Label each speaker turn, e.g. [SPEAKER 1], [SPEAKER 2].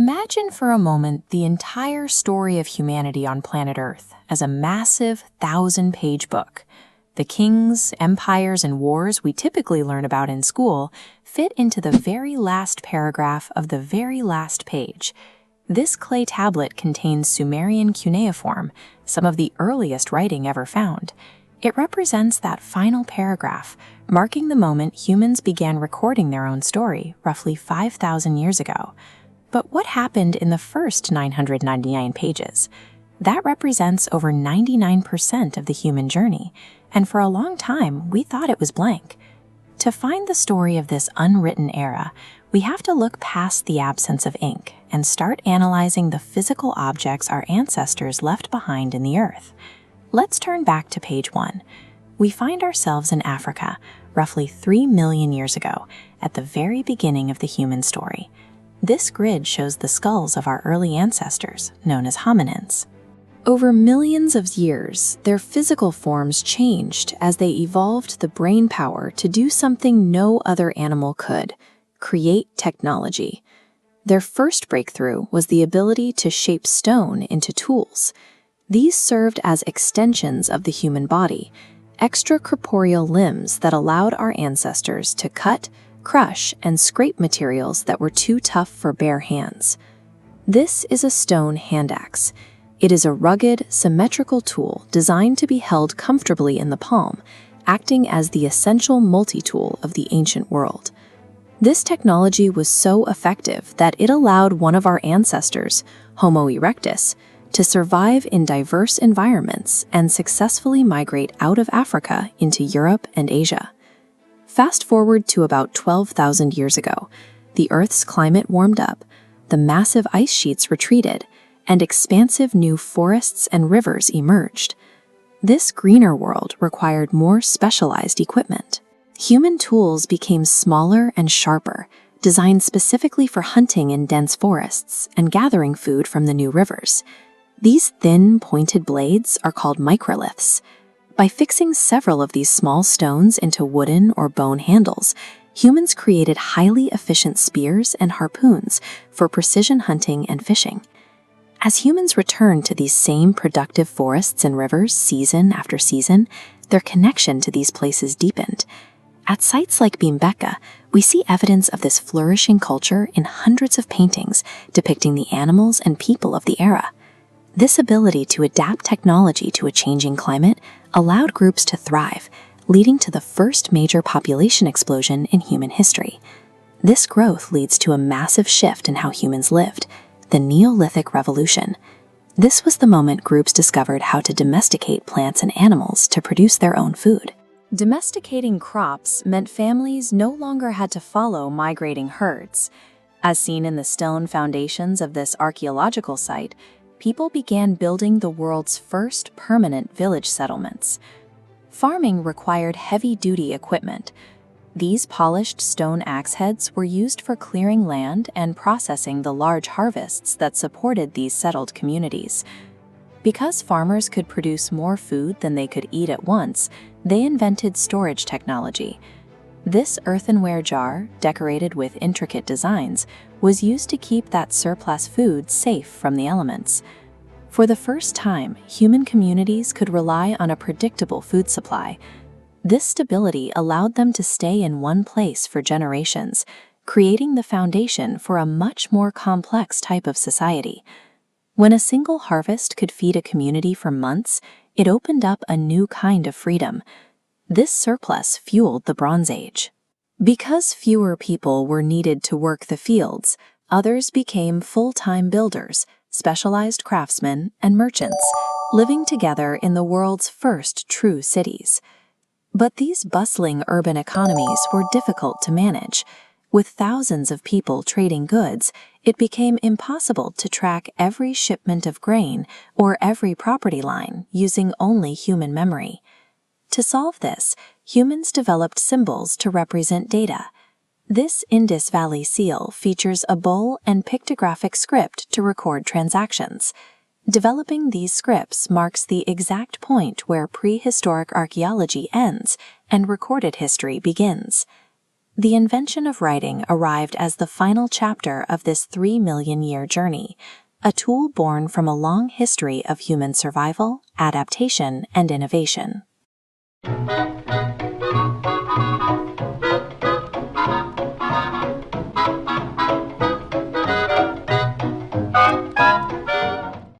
[SPEAKER 1] Imagine for a moment the entire story of humanity on planet Earth as a massive 1,000-page book. The kings, empires, and wars we typically learn about in school fit into the very last paragraph of the very last page. This clay tablet contains Sumerian cuneiform, some of the earliest writing ever found. It represents that final paragraph, marking the moment humans began recording their own story roughly 5,000 years ago. But what happened in the first 999 pages? That represents over 99% of the human journey, and for a long time, we thought it was blank. To find the story of this unwritten era, we have to look past the absence of ink and start analyzing the physical objects our ancestors left behind in the earth. Let's turn back to page 1. We find ourselves in Africa, roughly 3 million years ago, at the very beginning of the human story. This grid shows the skulls of our early ancestors, known as hominins. Over millions of years, their physical forms changed as they evolved the brain power to do something no other animal could: create technology. Their first breakthrough was the ability to shape stone into tools. These served as extensions of the human body, extracorporeal limbs that allowed our ancestors to cut, crush, and scrape materials that were too tough for bare hands. This is a stone hand axe. It is a rugged, symmetrical tool designed to be held comfortably in the palm, acting as the essential multi-tool of the ancient world. This technology was so effective that it allowed one of our ancestors, Homo erectus, to survive in diverse environments and successfully migrate out of Africa into Europe and Asia. Fast forward to about 12,000 years ago, the Earth's climate warmed up, the massive ice sheets retreated, and expansive new forests and rivers emerged. This greener world required more specialized equipment. Human tools became smaller and sharper, designed specifically for hunting in dense forests and gathering food from the new rivers. These thin, pointed blades are called microliths. By fixing several of these small stones into wooden or bone handles, humans created highly efficient spears and harpoons for precision hunting and fishing. As humans returned to these same productive forests and rivers season after season, their connection to these places deepened. At sites like Bimbeca, we see evidence of this flourishing culture in hundreds of paintings depicting the animals and people of the era. This ability to adapt technology to a changing climate allowed groups to thrive, leading to the first major population explosion in human history. This growth leads to a massive shift in how humans lived, the Neolithic Revolution. This was the moment groups discovered how to domesticate plants and animals to produce their own food. Domesticating crops meant families no longer had to follow migrating herds. As seen in the stone foundations of this archaeological site, people began building the world's first permanent village settlements. Farming required heavy-duty equipment. These polished stone axe heads were used for clearing land and processing the large harvests that supported these settled communities. Because farmers could produce more food than they could eat at once, they invented storage technology. This earthenware jar, decorated with intricate designs, was used to keep that surplus food safe from the elements. For the first time, human communities could rely on a predictable food supply. This stability allowed them to stay in one place for generations, creating the foundation for a much more complex type of society. When a single harvest could feed a community for months, it opened up a new kind of freedom. This surplus fueled the Bronze Age. Because fewer people were needed to work the fields, others became full-time builders, specialized craftsmen, and merchants, living together in the world's first true cities. But these bustling urban economies were difficult to manage. With thousands of people trading goods, it became impossible to track every shipment of grain or every property line using only human memory. To solve this, humans developed symbols to represent data. This Indus Valley seal features a bull and pictographic script to record transactions. Developing these scripts marks the exact point where prehistoric archaeology ends and recorded history begins. The invention of writing arrived as the final chapter of this 3 million-year journey, a tool born from a long history of human survival, adaptation, and innovation.